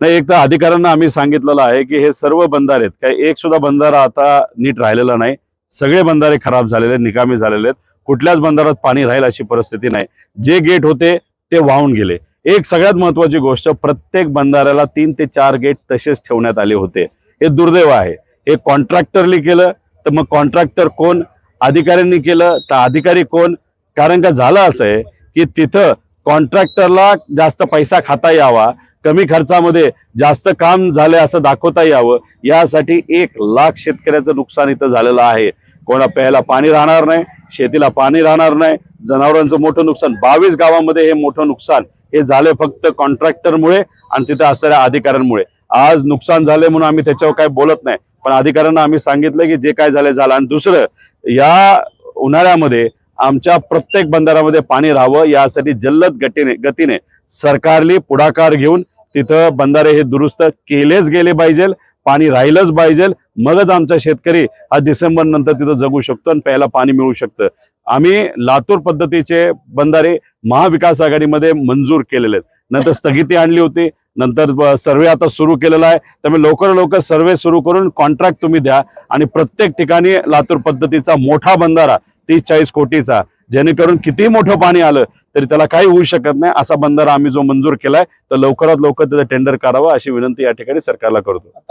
नाही, एक तर अधिकाऱ्यांना आम्ही सांगितलेलं आहे की हे सर्व बंधारे आहेत, काही एक सुद्धा बंधारा आता नीट राहिलेला नाही. सगळे बंधारे खराब झालेले आहेत, निकामी झालेले आहेत. कुठल्याच बंधारात पाणी राहील अशी परिस्थिती नाही. जे गेट होते ते वाहून गेले. एक सगळ्यात महत्वाची गोष्ट, प्रत्येक बंधाऱ्याला 3 ते 4 गेट तसेच ठेवण्यात आले होते. हे दुर्दैव आहे. हे कॉन्ट्रॅक्टरनी केलं तर मग कॉन्ट्रॅक्टर कोण, अधिकाऱ्यांनी केलं तर अधिकारी कोण? कारण का झालं असं आहे की तिथं कॉन्ट्रॅक्टरला जास्त पैसा खाता यावा, कमी खर्चामध्ये जास्त काम झाले असं दाखवता यावं, यासाठी 1,00,000 शेतकऱ्याचं नुकसान इथं झालेलं आहे. कोणा प्यायला पाणी राहणार नाही, शेतीला पाणी राहणार नाही, जनावरांचं मोठं नुकसान. 22 गावामध्ये हे मोठं नुकसान हे झाले फक्त कॉन्ट्रॅक्टरमुळे आणि तिथं असणाऱ्या अधिकाऱ्यांमुळे. आज नुकसान झाले म्हणून आम्ही त्याच्यावर काय बोलत नाही, पण अधिकाऱ्यांना आम्ही सांगितलं की जे काय झालं झालं. आणि दुसरं, या उन्हाळ्यामध्ये आमच्या प्रत्येक बंधाऱ्यामध्ये पाणी राहावं यासाठी जलद गतीने सरकारने पुढाकार घेऊन तिथं बंधारे हे दुरुस्त केलेच गेले पाहिजे, पाणी राहिलंच पाहिजे. मगच आमचा शेतकरी हा डिसेंबर नंतर तिथं जगू शकतो आणि प्यायला पाणी मिळू शकतं. आम्ही लातूर पद्धतीचे बंधारे महाविकास आघाडीमध्ये मंजूर केलेले आहेत, नंतर स्थगिती आणली होती, नंतर सर्वे आता सुरू केलेला आहे. त्यामुळे लवकर सर्वे सुरू करून कॉन्ट्रॅक्ट तुम्ही द्या आणि प्रत्येक ठिकाणी लातूर पद्धतीचा मोठा बंधारा 30-40 कोटीचा, जेणेकरून किती मोठं पाणी आलं तरी त्याला काही होऊ शकत नाही असा बंधारा आम्ही जो मंजूर केलाय, तर लवकरात लवकर त्याचं टेंडर करावं अशी विनंती या ठिकाणी सरकारला करतो.